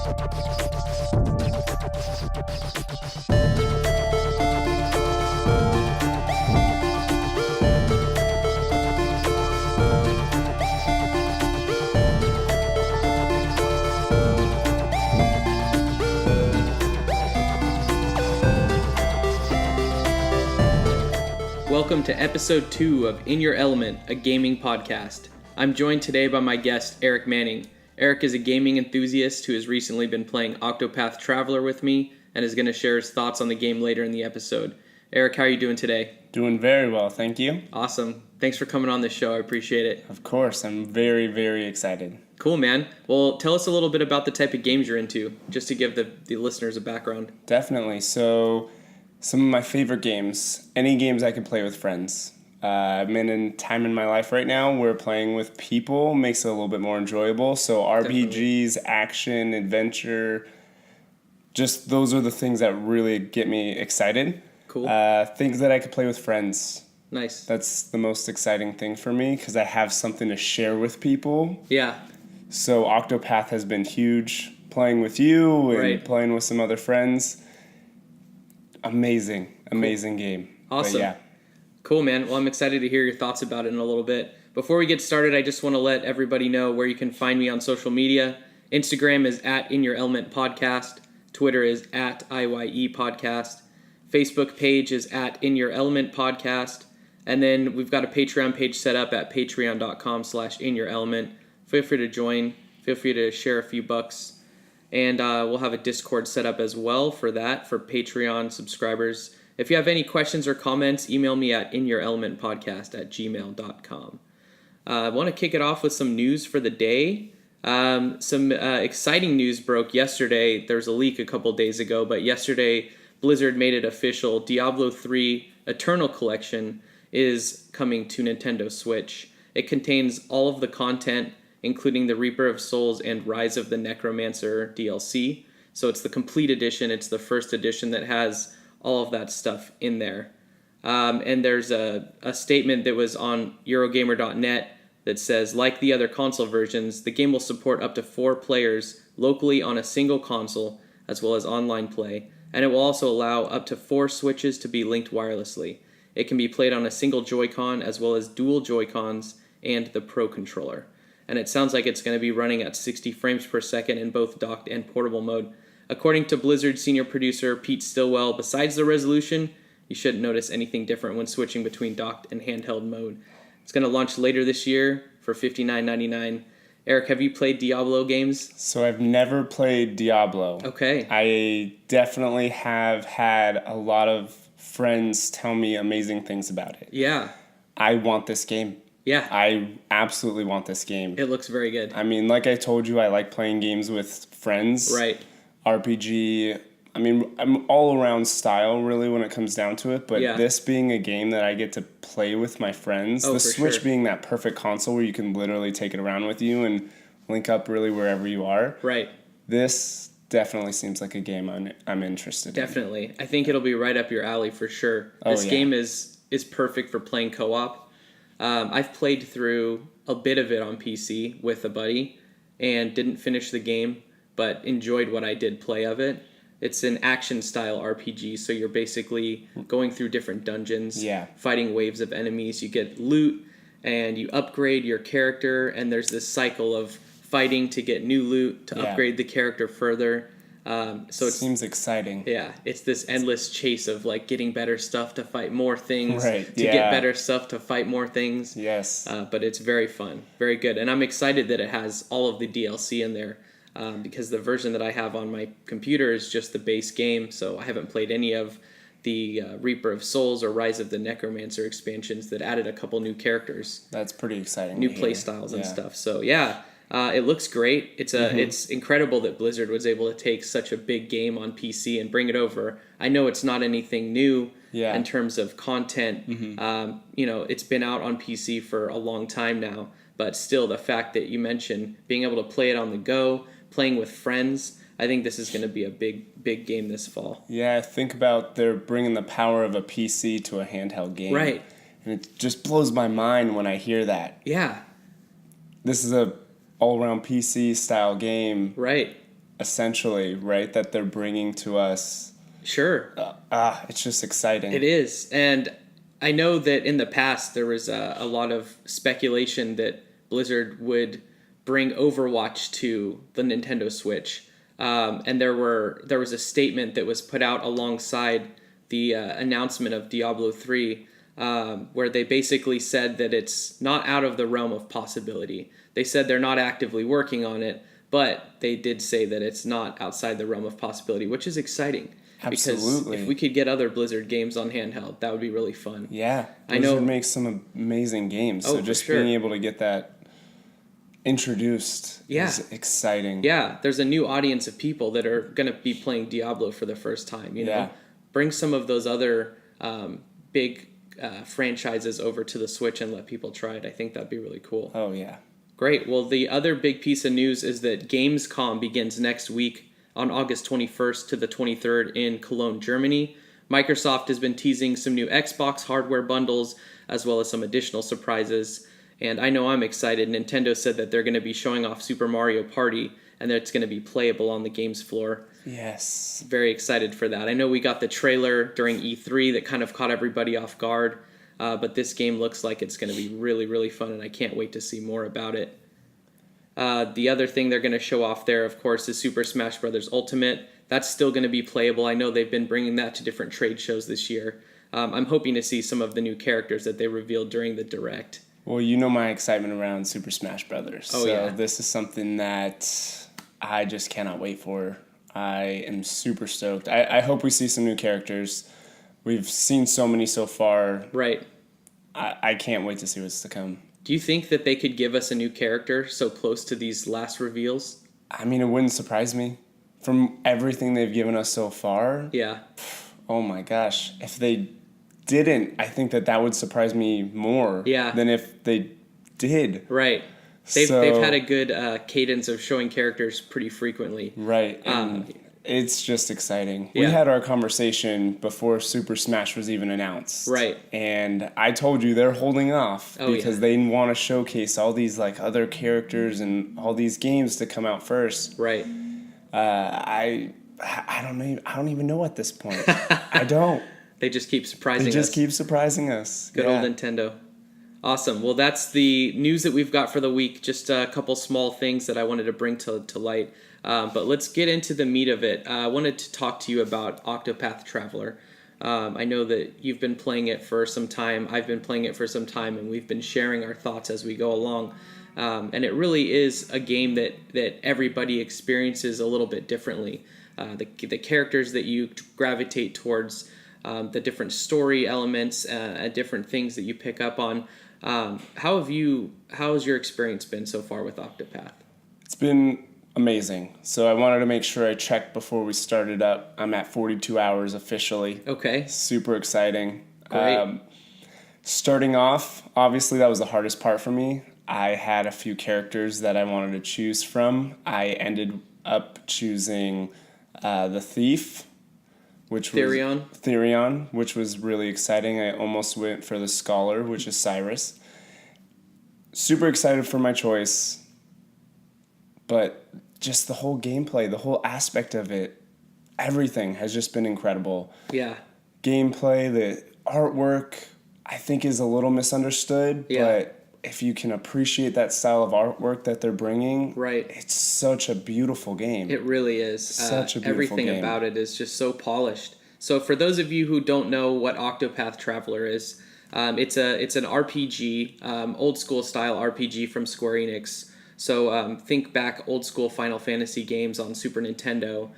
Welcome to episode 2 of In Your Element, a gaming podcast. I'm joined today by my guest, Eric Manning. Eric is a gaming enthusiast who has recently been playing Octopath Traveler with me and is going to share his thoughts on the game later in the episode. Eric, how are you doing today? Doing very well, thank you. Awesome. Thanks for coming on the show. I appreciate it. Of course, I'm very, very excited. Cool, man. Well, tell us a little bit about the type of games you're into, just to give the listeners a background. Definitely. So, some of my favorite games, any games I can play with friends. I'm in a time in my life right now where playing with people makes it a little bit more enjoyable. So RPGs, Definitely. Action, adventure, just those are the things that really get me excited. Cool. Things that I could play with friends. Nice. That's the most exciting thing for me because I have something to share with people. Yeah. So Octopath has been huge. Playing with you and playing with some other friends. Amazing game. Awesome. But yeah. Cool, man. Well, I'm excited to hear your thoughts about it in a little bit. Before we get started, I just want to let everybody know where you can find me on social media. Instagram is at In Your Element Podcast. Twitter is at IYE Podcast. Facebook page is at In Your Element Podcast. And then we've got a Patreon page set up at patreon.com/InYourElement. Feel free to join. Feel free to share a few bucks. And we'll have a Discord set up as well for that, for Patreon subscribers. If you have any questions or comments, email me at inyourelementpodcast@gmail.com. I want to kick it off with some news for the day. Some exciting news broke yesterday. There was a leak a couple days ago, but yesterday Blizzard made it official. Diablo III Eternal Collection is coming to Nintendo Switch. It contains all of the content, including the Reaper of Souls and Rise of the Necromancer DLC. So it's the complete edition. It's the first edition that has all of that stuff in there. And there's a statement that was on Eurogamer.net that says, like the other console versions, the game will support up to 4 players locally on a single console, as well as online play. And it will also allow up to 4 Switches to be linked wirelessly. It can be played on a single Joy-Con, as well as dual Joy-Cons and the Pro Controller. And it sounds like it's going to be running at 60 frames per second in both docked and portable mode. According to Blizzard senior producer Pete Stillwell, besides the resolution, you shouldn't notice anything different when switching between docked and handheld mode. It's going to launch later this year for $59.99. Eric, have you played Diablo games? So I've never played Diablo. Okay. I definitely have had a lot of friends tell me amazing things about it. Yeah. I want this game. Yeah. I absolutely want this game. It looks very good. I mean, like I told you, I like playing games with friends. Right. RPG. I mean, I'm all around style, really, when it comes down to it. But this being a game that I get to play with my friends, the Switch being that perfect console where you can literally take it around with you and link up really wherever you are. Right. This definitely seems like a game I'm interested in. Definitely. I think it'll be right up your alley for sure. This game is perfect for playing co-op. I've played through a bit of it on PC with a buddy and didn't finish the game, but enjoyed what I did play of it. It's an action-style RPG, so you're basically going through different dungeons, fighting waves of enemies. You get loot, and you upgrade your character, and there's this cycle of fighting to get new loot, to upgrade the character further. So it seems exciting. Yeah, it's this endless chase of like getting better stuff to fight more things, to get better stuff to fight more things. Yes. But it's very fun, very good, and I'm excited that it has all of the DLC in there because the version that I have on my computer is just the base game, so I haven't played any of the Reaper of Souls or Rise of the Necromancer expansions that added a couple new characters. That's pretty exciting. New play styles and stuff. So yeah. It looks great. It's incredible that Blizzard was able to take such a big game on PC and bring it over. I know it's not anything new in terms of content. It's been out on PC for a long time now, but still the fact that you mentioned being able to play it on the go, playing with friends, I think this is going to be a big game this fall. Yeah, think about they're bringing the power of a PC to a handheld game. Right. And it just blows my mind when I hear that. Yeah. This is a all-around PC style game. Right. essentially, right? That they're bringing to us. Sure. It's just exciting. It is. And I know that in the past there was a lot of speculation that Blizzard would bring Overwatch to the Nintendo Switch. And there was a statement that was put out alongside the announcement of Diablo 3, where they basically said that it's not out of the realm of possibility. They said they're not actively working on it, but they did say that it's not outside the realm of possibility, which is exciting. Absolutely. Because if we could get other Blizzard games on handheld, that would be really fun. Yeah. I know. Blizzard makes some amazing games. Oh, so just for sure. being able to get that introduced is exciting. Yeah, there's a new audience of people that are going to be playing Diablo for the first time. You know, bring some of those other big franchises over to the Switch and let people try it. I think that'd be really cool. Oh, yeah. Great. Well, the other big piece of news is that Gamescom begins next week on August 21st to the 23rd in Cologne, Germany. Microsoft has been teasing some new Xbox hardware bundles as well as some additional surprises. And I know I'm excited. Nintendo said that they're going to be showing off Super Mario Party and that it's going to be playable on the games floor. Yes. Very excited for that. I know we got the trailer during E3 that kind of caught everybody off guard. But this game looks like it's going to be really, really fun, and I can't wait to see more about it. The other thing they're going to show off there, of course, is Super Smash Bros. Ultimate. That's still going to be playable. I know they've been bringing that to different trade shows this year. I'm hoping to see some of the new characters that they revealed during the Direct. Well, you know my excitement around Super Smash Brothers. Oh, yeah. This is something that I just cannot wait for. I am super stoked. I hope we see some new characters. We've seen so many so far. Right. I can't wait to see what's to come. Do you think that they could give us a new character so close to these last reveals? I mean, it wouldn't surprise me. From everything they've given us so far. Yeah. Oh my gosh. If they didn't, I think that would surprise me more than if they did. Right. They've had a good cadence of showing characters pretty frequently. Right. And it's just exciting. Yeah. We had our conversation before Super Smash was even announced. Right. And I told you they're holding off because they want to showcase all these like other characters and all these games to come out first. Right. I don't even know at this point. I don't. They just keep surprising us. They just keep surprising us. Good old Nintendo. Awesome. Well, that's the news that we've got for the week. Just a couple small things that I wanted to bring to light. But let's get into the meat of it. I wanted to talk to you about Octopath Traveler. I know that you've been playing it for some time. I've been playing it for some time, and we've been sharing our thoughts as we go along. And it really is a game that everybody experiences a little bit differently. The characters that you gravitate towards, the different story elements, different things that you pick up on. How has your experience been so far with Octopath? It's been amazing. So I wanted to make sure I checked before we started up. I'm at 42 hours officially. Okay. Super exciting. Great. Starting off, obviously that was the hardest part for me. I had a few characters that I wanted to choose from. I ended up choosing the Thief, which Therion, which was really exciting. I almost went for the Scholar, which is Cyrus. Super excited for my choice, but just the whole gameplay, the whole aspect of it, everything has just been incredible. Yeah. Gameplay, the artwork, I think is a little misunderstood, but if you can appreciate that style of artwork that they're bringing, it's such a beautiful game. It really is. Such a beautiful everything game. About it is just so polished. So for those of you who don't know what Octopath Traveler is, it's an RPG, old school style RPG from Square Enix. So think back old school Final Fantasy games on Super Nintendo,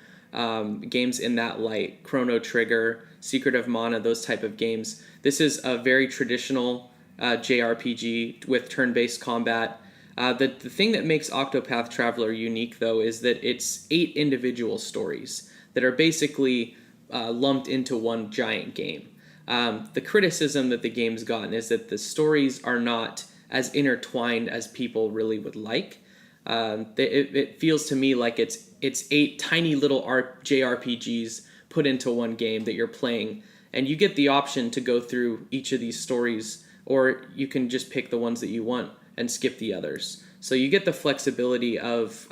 games in that light, Chrono Trigger, Secret of Mana, those type of games. This is a very traditional JRPG with turn-based combat. The thing that makes Octopath Traveler unique, though, is that it's 8 individual stories that are basically lumped into one giant game. The criticism that the game's gotten is that the stories are not as intertwined as people really would like. It feels to me like it's 8 tiny little JRPGs put into one game that you're playing, and you get the option to go through each of these stories, or you can just pick the ones that you want and skip the others. So you get the flexibility of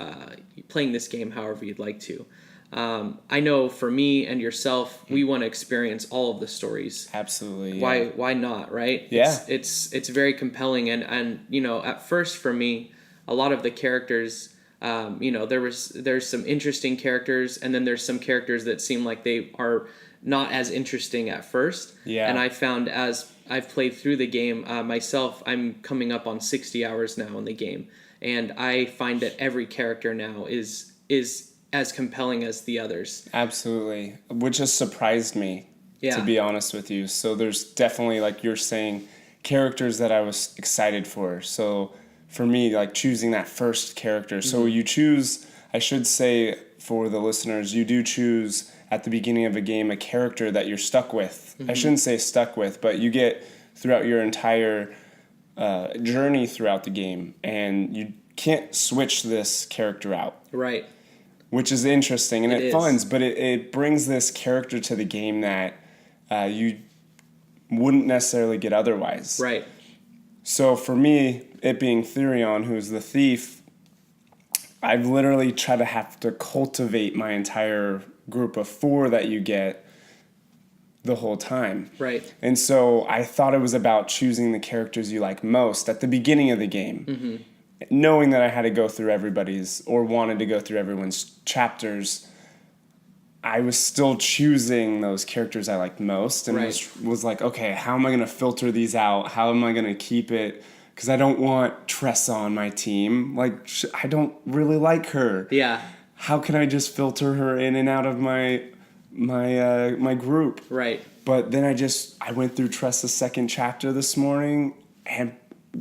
playing this game however you'd like to. I know for me and yourself, we want to experience all of the stories. Absolutely. Yeah. Why not, right? Yeah. It's very compelling, and at first for me, a lot of the characters, there's some interesting characters, and then there's some characters that seem like they are not as interesting at first. Yeah. And I found as I've played through the game myself, I'm coming up on 60 hours now in the game, and I find that every character now is as compelling as the others. Absolutely. Which has surprised me, to be honest with you. So there's definitely, like you're saying, characters that I was excited for. So for me, like choosing that first character. So you choose, I should say for the listeners, you do choose at the beginning of a game a character that you're stuck with. I shouldn't say stuck with, but you get throughout your entire journey throughout the game, and you can't switch this character out. Right. Which is interesting, and it funds, is. but it brings this character to the game that you wouldn't necessarily get otherwise. Right. So for me, it being Therion, who's the thief, I've literally tried to have to cultivate my entire group of 4 that you get the whole time. Right. And so I thought it was about choosing the characters you like most at the beginning of the game. Knowing that I had to go through everybody's, or wanted to go through everyone's chapters, I was still choosing those characters I liked most, and was like, okay, how am I going to filter these out? How am I going to keep it? Because I don't want Tressa on my team. Like, I don't really like her. Yeah. How can I just filter her in and out of my group? Right. But then I went through Tressa's second chapter this morning, and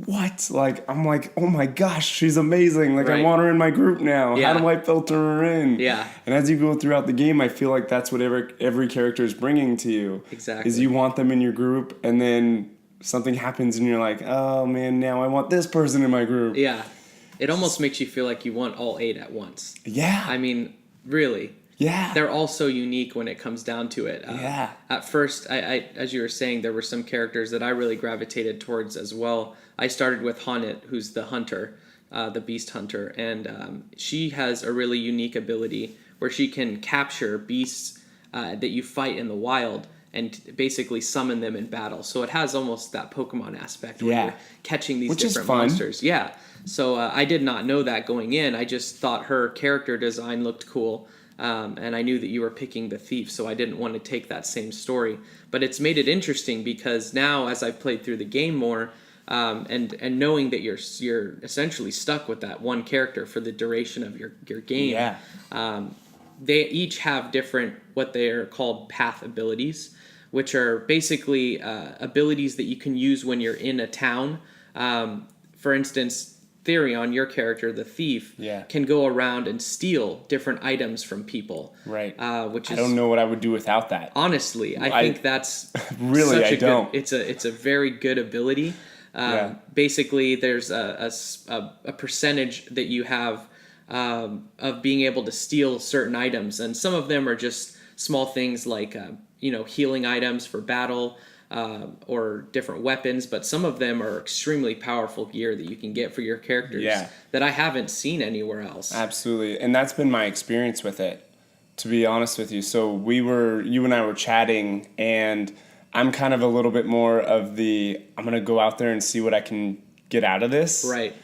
what? Like, I'm like, oh my gosh, she's amazing. Like, I want her in my group now. Yeah. How do I filter her in? Yeah. And as you go throughout the game, I feel like that's what every character is bringing to you. Exactly. Is you want them in your group, and then something happens and you're like, oh man, now I want this person in my group. Yeah. It almost makes you feel like you want all 8 at once. Yeah. I mean, really. Yeah. They're all so unique when it comes down to it. Yeah. At first, I as you were saying, there were some characters that I really gravitated towards as well. I started with Honnet, who's the hunter, the beast hunter, and she has a really unique ability where she can capture beasts that you fight in the wild and basically summon them in battle. So it has almost that Pokemon aspect where you're catching these different monsters. Yeah. So I did not know that going in. I just thought her character design looked cool. And I knew that you were picking the thief, so I didn't want to take that same story. But it's made it interesting because now, as I've played through the game more, and knowing that you're essentially stuck with that one character for the duration of your game, they each have different, what they are called path abilities, which are basically abilities that you can use when you're in a town. For instance, Therion, your character, the thief, can go around and steal different items from people. Right. Which is, I don't know what I would do without that. Honestly, I think that's really such I don't. Good, it's a very good ability. Basically, there's a percentage that you have of being able to steal certain items, and some of them are just small things like healing items for battle. Or different weapons, but some of them are extremely powerful gear that you can get for your characters that I haven't seen anywhere else. Absolutely, and that's been my experience with it, to be honest with you. So you and I were chatting, and I'm kind of a little bit more of the, I'm going to go out there and see what I can get out of this. Right.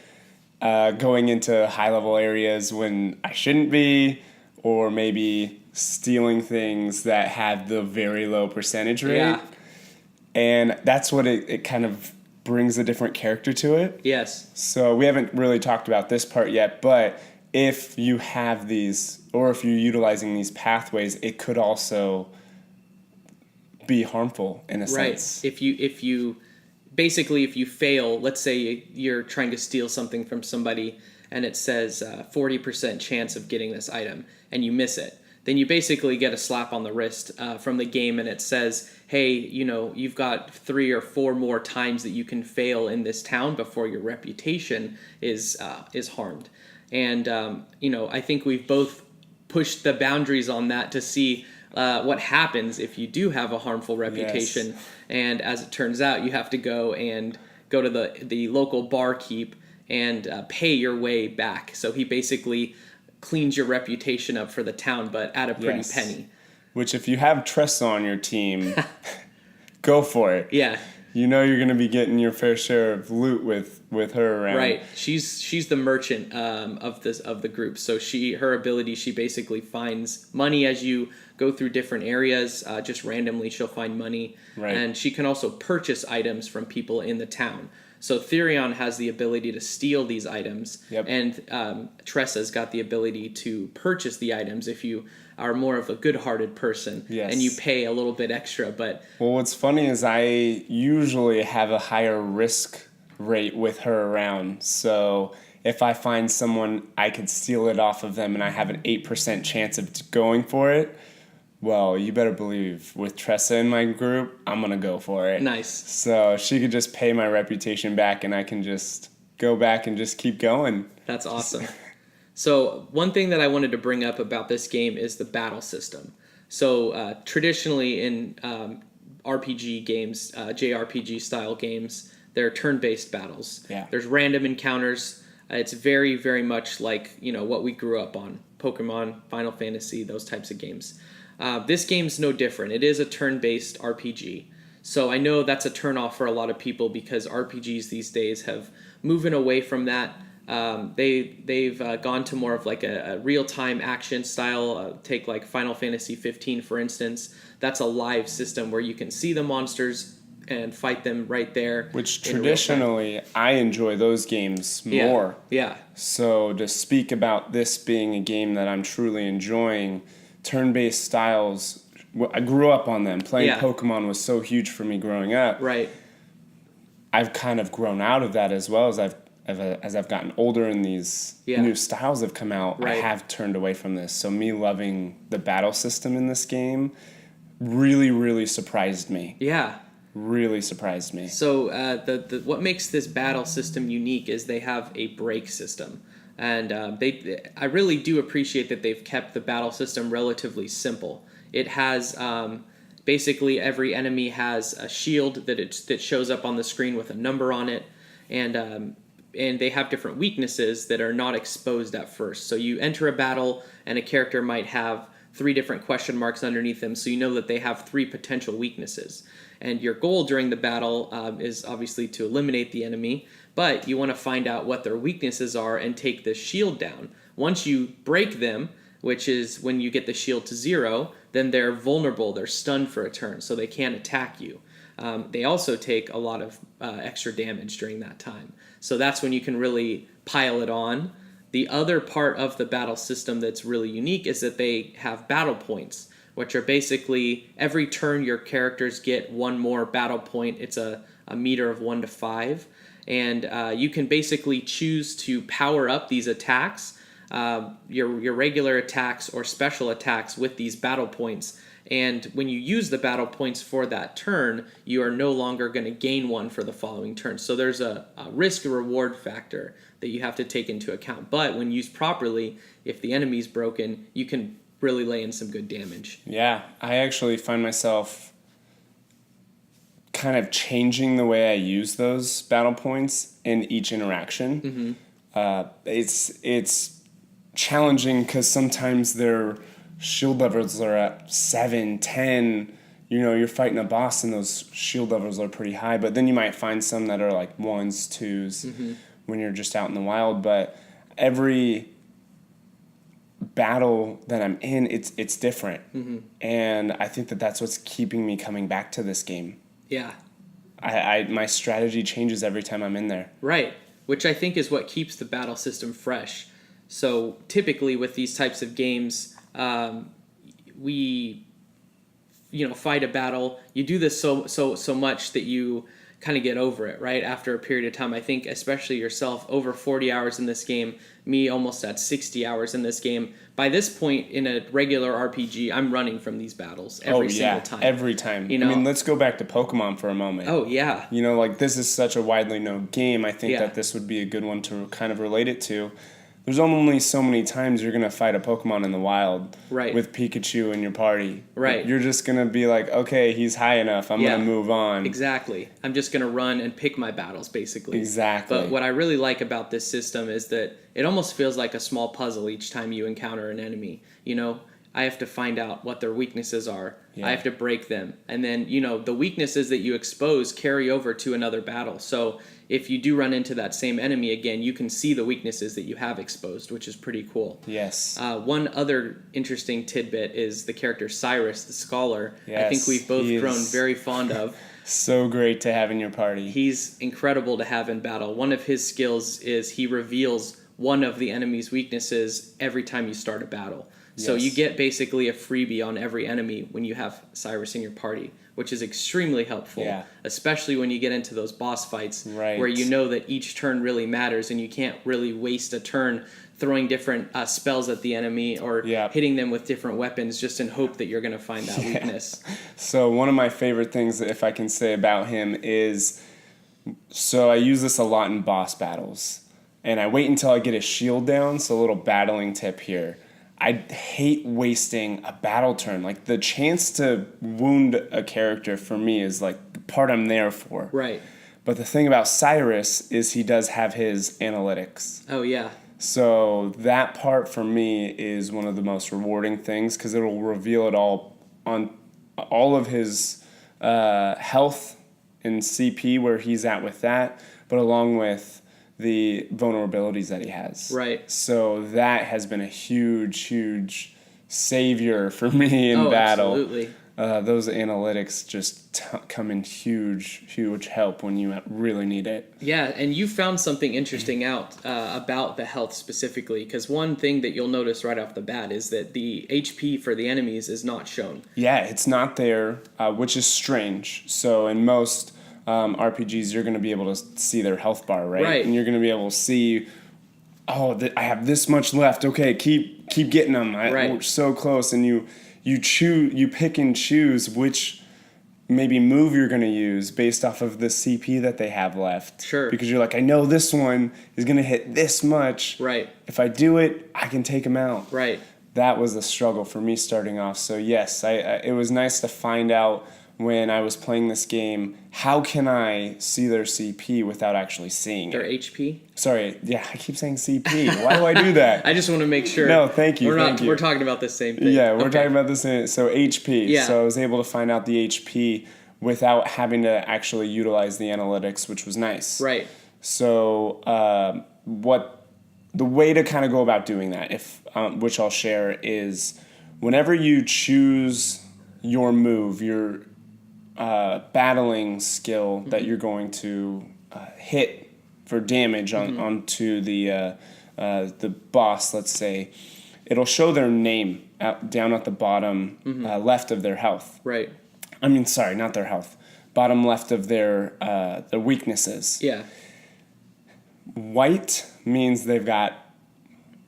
Going into high-level areas when I shouldn't be, or maybe stealing things that have the very low percentage rate. Yeah. And that's what it kind of brings a different character to it. Yes. So we haven't really talked about this part yet, but if you have these, or if you're utilizing these pathways, it could also be harmful in a sense. Right. If you basically, if you fail, let's say you're trying to steal something from somebody and it says 40% chance of getting this item and you miss it, then you basically get a slap on the wrist from the game, and it says, hey, you've got 3 or 4 more times that you can fail in this town before your reputation is harmed. And I think we've both pushed the boundaries on that to see what happens if you do have a harmful reputation. Yes. And as it turns out, you have to go to the local barkeep and pay your way back. So he basically cleans your reputation up for the town, but at a pretty penny. Which, if you have Tressa on your team, go for it. Yeah. You know you're going to be getting your fair share of loot with her around. Right. She's the merchant of the group. So her ability, she basically finds money as you go through different areas. Just randomly, she'll find money. Right. And she can also purchase items from people in the town. So Therion has the ability to steal these items. Yep. And Tressa's got the ability to purchase the items if you are more of a good-hearted person. Yes. And you pay a little bit extra. But well, what's funny is I usually have a higher risk rate with her around. So if I find someone, I could steal it off of them and I have an 8% chance of going for it. Well, you better believe with Tressa in my group, I'm going to go for it. Nice. So she could just pay my reputation back and I can just go back and just keep going. That's awesome. So one thing that I wanted to bring up about this game is the battle system. So traditionally in RPG games, JRPG style games, they're turn-based battles. Yeah. There's random encounters. It's very, very much like what we grew up on. Pokemon, Final Fantasy, those types of games. This game's no different. It is a turn-based RPG. So I know that's a turn-off for a lot of people because RPGs these days have moving away from that. They've gone to more of like a real-time action style. Take like Final Fantasy 15, for instance. That's a live system where you can see the monsters and fight them right there. Which traditionally, I enjoy those games more. Yeah. So to speak about this being a game that I'm truly enjoying, turn-based styles, I grew up on them. Playing Pokemon was so huge for me growing up. Right. I've kind of grown out of that as well as I've gotten older and these new styles have come out. Right. I have turned away from this. So me loving the battle system in this game really, really surprised me. Yeah. Really surprised me. So what makes this battle system unique is they have a break system. And I really do appreciate that they've kept the battle system relatively simple. It has basically every enemy has a shield that shows up on the screen with a number on it, and they have different weaknesses that are not exposed at first. So you enter a battle, and a character might have 3 different question marks underneath them, so you know that they have 3 potential weaknesses. And your goal during the battle is obviously to eliminate the enemy, but you want to find out what their weaknesses are and take the shield down. Once you break them, which is when you get the shield to 0, then they're vulnerable, they're stunned for a turn, so they can't attack you. They also take a lot of extra damage during that time. So that's when you can really pile it on. The other part of the battle system that's really unique is that they have battle points, which are basically every turn your characters get 1 more battle point. It's a meter of 1 to 5. And you can basically choose to power up these attacks, your regular attacks or special attacks with these battle points. And when you use the battle points for that turn, you are no longer going to gain 1 for the following turn. So there's a risk-reward factor that you have to take into account. But when used properly, if the enemy's broken, you can really lay in some good damage. Yeah, I actually find myself kind of changing the way I use those battle points in each interaction. Mm-hmm. It's challenging because sometimes their shield levels are at 7, 10. You're fighting a boss and those shield levels are pretty high, but then you might find some that are like 1s, 2s mm-hmm. when you're just out in the wild. But every battle that I'm in, it's different. Mm-hmm. And I think that's what's keeping me coming back to this game. Yeah. My strategy changes every time I'm in there. Right, which I think is what keeps the battle system fresh. So typically with these types of games, we fight a battle. You do this so much that you kind of get over it, right? After a period of time. I think especially yourself, over 40 hours in this game, me almost at 60 hours in this game. By this point in a regular RPG, I'm running from these battles every single time. Every time. I mean, let's go back to Pokemon for a moment. Oh, yeah. This is such a widely known game. I think that this would be a good one to kind of relate it to. there's only so many times you're going to fight a Pokemon in the wild Right. with Pikachu in your party. Right. You're just going to be like, okay, he's high enough. I'm going to move on. Exactly. I'm just going to run and pick my battles, basically. Exactly. But what I really like about this system is that it almost feels like a small puzzle each time you encounter an enemy. You know, I have to find out what their weaknesses are. Yeah. I have to break them. And then, you know, the weaknesses that you expose carry over to another battle. So if you do run into that same enemy again, you can see the weaknesses that you have exposed, which is pretty cool. Yes. One other interesting tidbit is the character Cyrus, the scholar. Yes, I think we've both grown very fond of. So great to have in your party. He's incredible to have in battle. One of his skills is he reveals one of the enemy's weaknesses every time you start a battle. So you get basically a freebie on every enemy when you have Cyrus in your party, which is extremely helpful, especially when you get into those boss fights where you know that each turn really matters and you can't really waste a turn throwing different spells at the enemy or hitting them with different weapons just in hope that you're going to find that weakness. So one of my favorite things, if I can say about him, is so I use this a lot in boss battles. And I wait until I get his shield down, so a little battling tip here. I hate wasting a battle turn. Like, the chance to wound a character for me is like the part I'm there for. Right. But the thing about Cyrus is he does have his analytics. Oh, yeah. So that part for me is one of the most rewarding things because it'll reveal it all on all of his health and CP, where he's at with that, but along with the vulnerabilities that he has. Right. So that has been a huge savior for me in battle. Absolutely. Those analytics just come in huge help when you really need it. Yeah, and you found something interesting out about the health specifically, because one thing that you'll notice right off the bat is that the HP for the enemies is not shown. Yeah, it's not there, which is strange. So in most RPGs, you're going to be able to see their health bar, right? Right. And you're going to be able to see, I have this much left. Okay, keep getting them. We're so close, and you pick and choose which maybe move you're going to use based off of the CP that they have left. Sure. Because you're like, I know this one is going to hit this much. Right. If I do it, I can take them out. Right. That was a struggle for me starting off. So yes, it was nice to find out when I was playing this game, how can I see their CP without actually seeing their it? HP? Sorry, yeah, I keep saying CP. Why do I do that? I just want to make sure. No, thank you. We're talking about the same thing. Yeah, we're talking about the same. So HP. Yeah. So I was able to find out the HP without having to actually utilize the analytics, which was nice. Right. So the way to kind of go about doing that, which I'll share, is whenever you choose your move, your battling skill that you're going to hit for damage onto the boss, let's say, it'll show their name down at the bottom left of their health. Right. I mean, sorry, not their health. Bottom left of their weaknesses. Yeah. White means they've got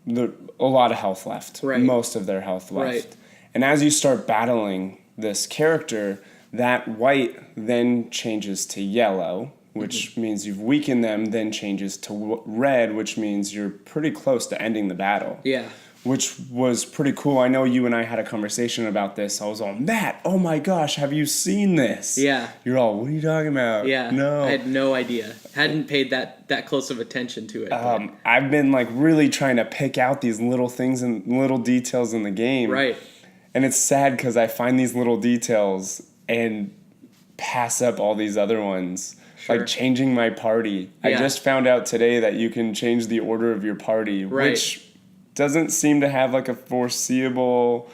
a lot of health left. Right. Most of their health left. Right. And as you start battling this character, that white then changes to yellow, which means you've weakened them, then changes to red, which means you're pretty close to ending the battle. Yeah. Which was pretty cool. I know you and I had a conversation about this. I was all, Matt, oh my gosh, have you seen this? Yeah. You're all, what are you talking about? Yeah. No. I had no idea. Hadn't paid that close of attention to it. I've been like really trying to pick out these little things and little details in the game. Right. And it's sad because I find these little details and pass up all these other ones. Sure. Like changing my party. Yeah. I just found out today that you can change the order of your party, which doesn't seem to have like a foreseeable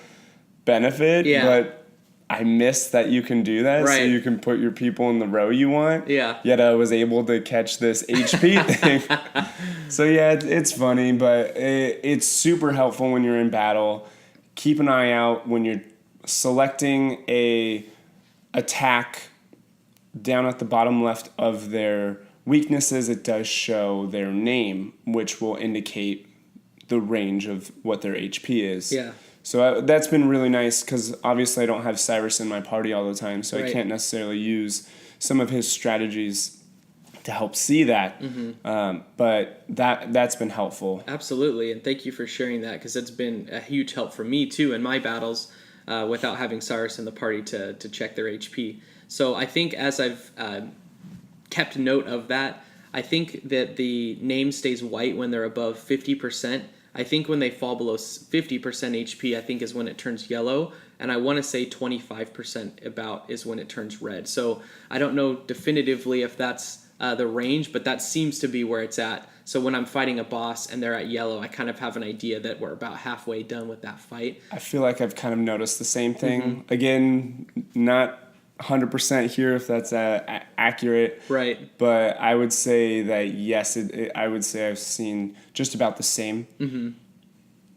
benefit, but I missed that you can do that, so you can put your people in the row you want. Yeah. Yet I was able to catch this HP thing. So yeah, it's funny, but it's super helpful when you're in battle. Keep an eye out when you're selecting a attack. Down at the bottom left of their weaknesses, it does show their name, which will indicate the range of what their HP is. Yeah. So that's been really nice because obviously I don't have Cyrus in my party all the time, so I can't necessarily use some of his strategies to help see that. But that's been helpful. Absolutely, and thank you for sharing that, because it's been a huge help for me too in my battles without having Cyrus in the party to check their HP. So I think as I've kept note of that, I think that the name stays white when they're above 50%. I think when they fall below 50% HP, I think is when it turns yellow, and I want to say 25% about is when it turns red. So I don't know definitively if that's the range, but that seems to be where it's at. So when I'm fighting a boss and they're at yellow, I kind of have an idea that we're about halfway done with that fight. I feel like I've kind of noticed the same thing. Again, not 100% here if that's accurate. Right. But I would say that, yes, I would say I've seen just about the same.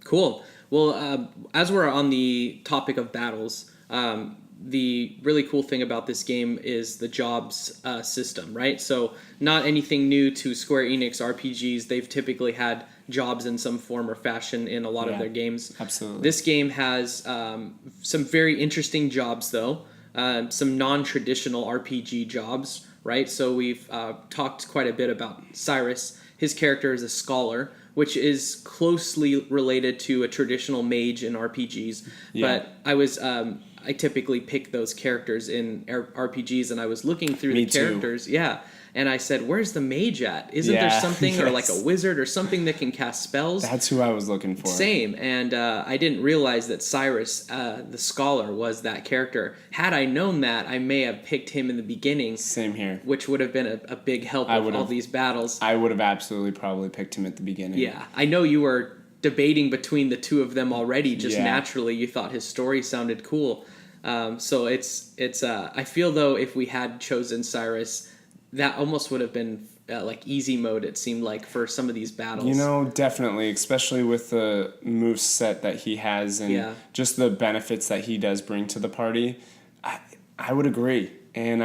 Cool. Well, as we're on the topic of battles, the really cool thing about this game is the jobs system, right? So not anything new to Square Enix RPGs. They've typically had jobs in some form or fashion in a lot of their games. Absolutely. This game has some very interesting jobs, though. Some non-traditional RPG jobs, right? So we've talked quite a bit about Cyrus. His character is a scholar, which is closely related to a traditional mage in RPGs. But I typically pick those characters in RPGs, and I was looking through the characters. Yeah. And I said, where's the mage at? Isn't there something or like a wizard or something that can cast spells? That's who I was looking for. Same. And I didn't realize that Cyrus, the scholar, was that character. Had I known that, I may have picked him in the beginning. Same here. Which would have been a big help with all these battles. I would have absolutely probably picked him at the beginning. Yeah. I know you were debating between the two of them already. Just naturally, you thought his story sounded cool. So it's I feel, though, if we had chosen Cyrus, that almost would have been like easy mode, it seemed like, for some of these battles. You know, definitely, especially with the move set that he has and just the benefits that he does bring to the party. I would agree, and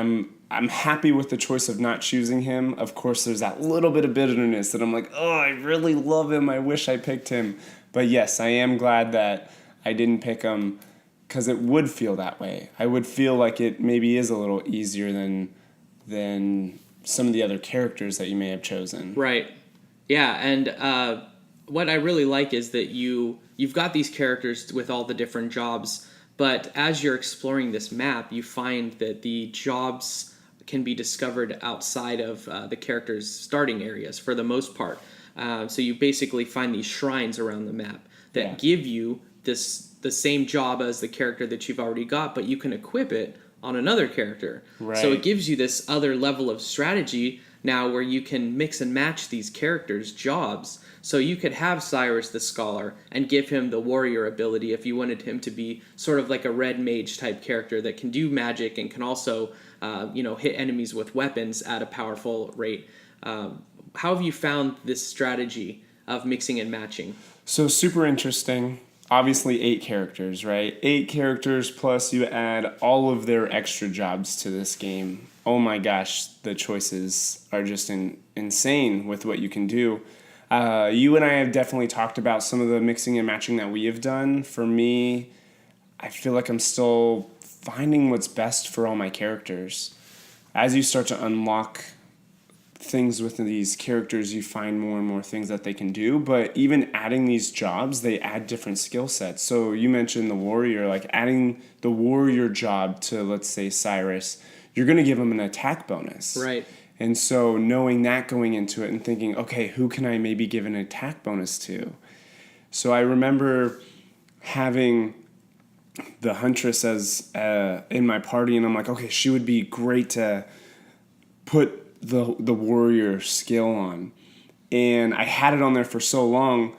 I'm happy with the choice of not choosing him. Of course, there's that little bit of bitterness that I'm like, oh, I really love him. I wish I picked him. But yes, I am glad that I didn't pick him, because it would feel that way. I would feel like it maybe is a little easier than some of the other characters that you may have chosen. Right. Yeah, and what I really like is that you've got these characters with all the different jobs, but as you're exploring this map, you find that the jobs can be discovered outside of the characters' starting areas for the most part. So you basically find these shrines around the map that give you the same job as the character that you've already got, but you can equip it on another character. Right. So it gives you this other level of strategy now where you can mix and match these characters' jobs. So you could have Cyrus the Scholar and give him the warrior ability if you wanted him to be sort of like a red mage type character that can do magic and can also hit enemies with weapons at a powerful rate. How have you found this strategy of mixing and matching? So super interesting. Obviously 8 characters, right? 8 characters plus you add all of their extra jobs to this game. Oh my gosh, the choices are just insane with what you can do. You and I have definitely talked about some of the mixing and matching that we have done. For me, I feel like I'm still finding what's best for all my characters. As you start to unlock things with these characters, you find more and more things that they can do, but even adding these jobs, they add different skill sets. So you mentioned the warrior, like adding the warrior job to, let's say, Cyrus, you're going to give him an attack bonus. Right. And so knowing that going into it and thinking, okay, who can I maybe give an attack bonus to? So I remember having the Huntress as in my party, and I'm like, okay, she would be great to put the warrior skill on. And I had it on there for so long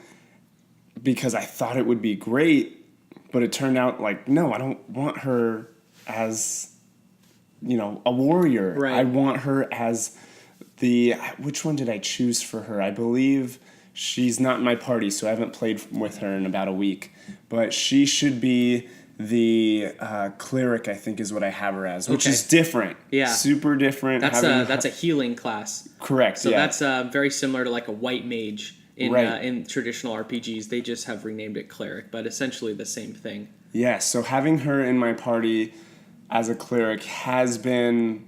because I thought it would be great, but it turned out like, no, I don't want her as, a warrior. Right. I want her as which one did I choose for her? I believe she's not in my party, so I haven't played with her in about a week, but she should be the cleric, I think, is what I have her as, which is different. Yeah. Super different. That's a healing class. Correct, so that's very similar to like a white mage in traditional RPGs. They just have renamed it cleric, but essentially the same thing. Yeah, so having her in my party as a cleric has been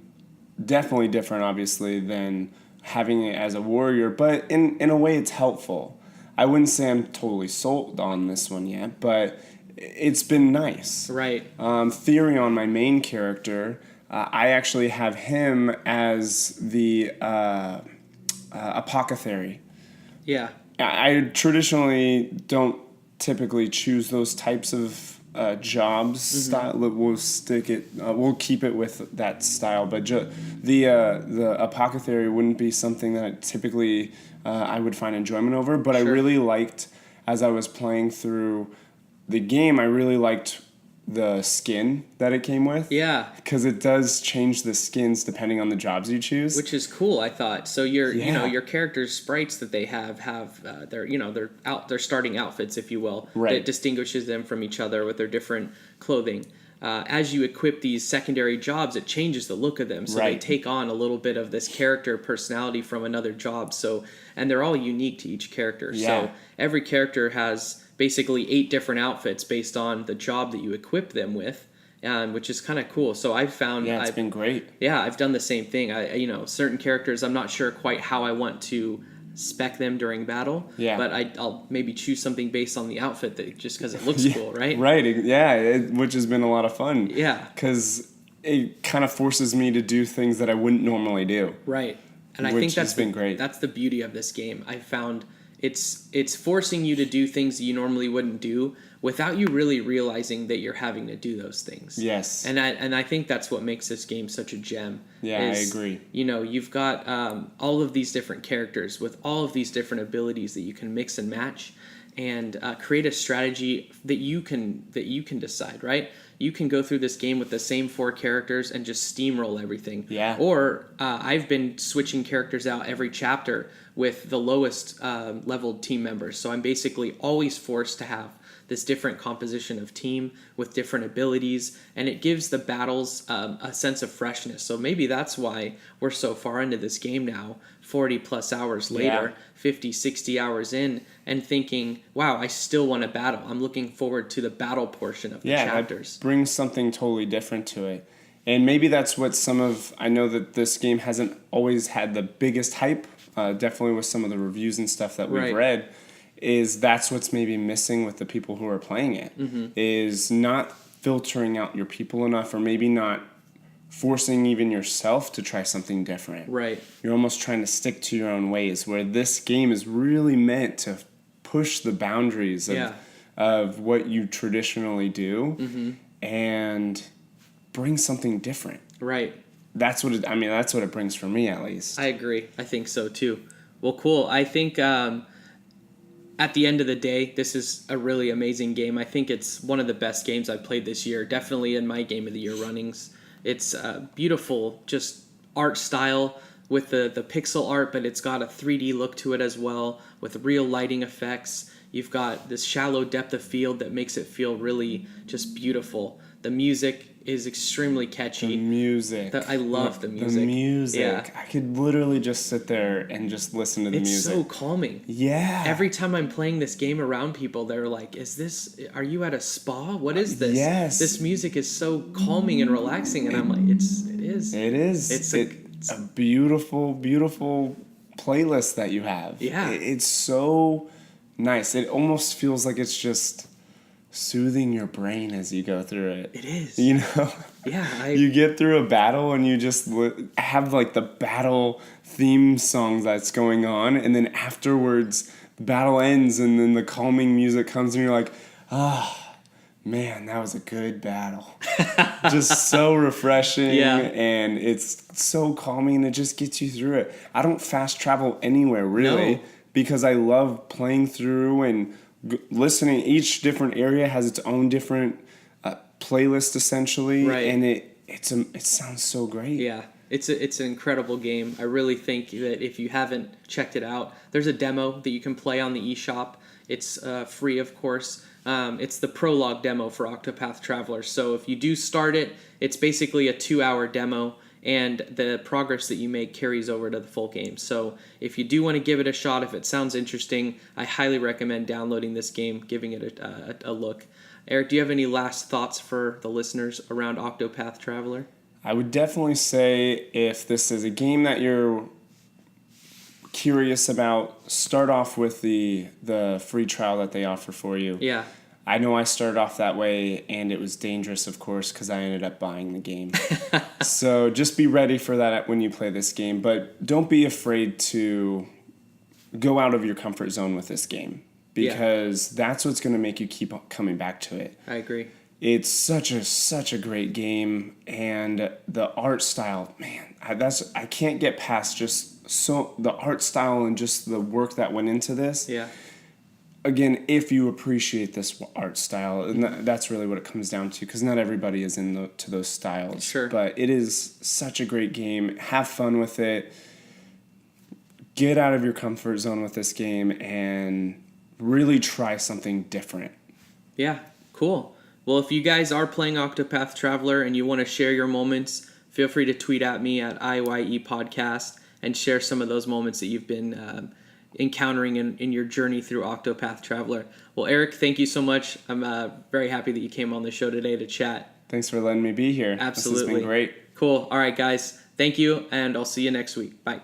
definitely different, obviously, than having it as a warrior, but in a way it's helpful. I wouldn't say I'm totally sold on this one yet, but it's been nice. Right. Theory on my main character, I actually have him as the apothecary. Yeah. I traditionally don't typically choose those types of jobs style. We'll keep it with that style, but the apothecary wouldn't be something that typically I would find enjoyment over. But Sure. I really liked, as I was playing through the game, I really liked the skin that it came with. Yeah. Because it does change the skins depending on the jobs you choose. Which is cool, I thought. So your Yeah. your character's sprites that they have their starting outfits, if you will, Right. that distinguishes them from each other with their different clothing. As you equip these secondary jobs, it changes the look of them. So they Right. take on a little bit of this character personality from another job. So, and they're all unique to each character. Yeah. So every character has basically 8 different outfits based on the job that you equip them with, which is kind of cool. So I've found Yeah, it's been great. yeah, I've done the same thing. Certain characters, I'm not sure quite how I want to spec them during battle. Yeah. But I'll maybe choose something based on the outfit that just because it looks cool, right? Right, yeah, which has been a lot of fun. Yeah. Because it kind of forces me to do things that I wouldn't normally do. Right. And I Which think has been great. That's the beauty of this game. I found it's forcing you to do things you normally wouldn't do without you really realizing that you're having to do those things. Yes. And I think that's what makes this game such a gem. Yeah, I agree. You've got all of these different characters with all of these different abilities that you can mix and match, and create a strategy that you can decide. Right? You can go through this game with the same 4 characters and just steamroll everything. Yeah. Or I've been switching characters out every chapter with the lowest leveled team members. So I'm basically always forced to have this different composition of team with different abilities, and it gives the battles a sense of freshness. So maybe that's why we're so far into this game now, 40 plus hours later, 50, 60 hours in, and thinking, wow, I still want to battle. I'm looking forward to the battle portion of the chapters. That brings something totally different to it. And maybe that's what I know that this game hasn't always had the biggest hype, definitely with some of the reviews and stuff that we've read, is that's what's maybe missing with the people who are playing it, is not filtering out your people enough, or maybe not forcing even yourself to try something different. Right. You're almost trying to stick to your own ways, where this game is really meant to push the boundaries of what you traditionally do and bring something different. Right. That's what it brings for me, at least. I agree. I think so too. Well, cool. I think at the end of the day, this is a really amazing game. I think it's one of the best games I've played this year. Definitely in my Game of the Year runnings. It's beautiful, just art style with the pixel art, but it's got a 3D look to it as well, with real lighting effects. You've got this shallow depth of field that makes it feel really just beautiful. The music is extremely catchy. I love the music. The music. Yeah. I could literally just sit there and just listen to the music. It's so calming. Yeah. Every time I'm playing this game around people, they're like, are you at a spa? What is this? Yes. This music is so calming and relaxing. And I'm like, it is. It is. It's a beautiful, beautiful playlist that you have. Yeah. It's so nice. It almost feels like it's just soothing your brain as you go through it. It is. You know? Yeah. You get through a battle and you just have like the battle theme song that's going on, and then afterwards the battle ends and then the calming music comes and you're like, man, that was a good battle. Just so refreshing. Yeah. And it's so calming and it just gets you through it. I don't fast travel anywhere really, because I love playing through and listening. Each different area has its own different playlist essentially, right. And it sounds so great. Yeah, it's an incredible game. I really think that if you haven't checked it out, there's a demo that you can play on the eShop. It's free, of course. It's the prologue demo for Octopath Traveler. So if you do start it, it's basically a 2-hour demo, and the progress that you make carries over to the full game. So if you do want to give it a shot, if it sounds interesting, I highly recommend downloading this game, giving it a look. Eric, do you have any last thoughts for the listeners around Octopath Traveler? I would definitely say if this is a game that you're curious about, start off with the free trial that they offer for you. Yeah. I know I started off that way, and it was dangerous, of course, because I ended up buying the game. So just be ready for that when you play this game, but don't be afraid to go out of your comfort zone with this game, because that's what's going to make you keep coming back to it. I agree. It's such a great game, and the art style, man, I can't get past the art style and just the work that went into this. Yeah. Again, if you appreciate this art style, and that's really what it comes down to, because not everybody is to those styles. Sure. But it is such a great game. Have fun with it. Get out of your comfort zone with this game and really try something different. Yeah, cool. Well, if you guys are playing Octopath Traveler and you want to share your moments, feel free to tweet at me at IYE Podcast and share some of those moments that you've been encountering in your journey through Octopath Traveler. Well, Eric, thank you so much. I'm very happy that you came on the show today to chat. Thanks for letting me be here. Absolutely. This has been great. Cool. All right, guys. Thank you, and I'll see you next week. Bye.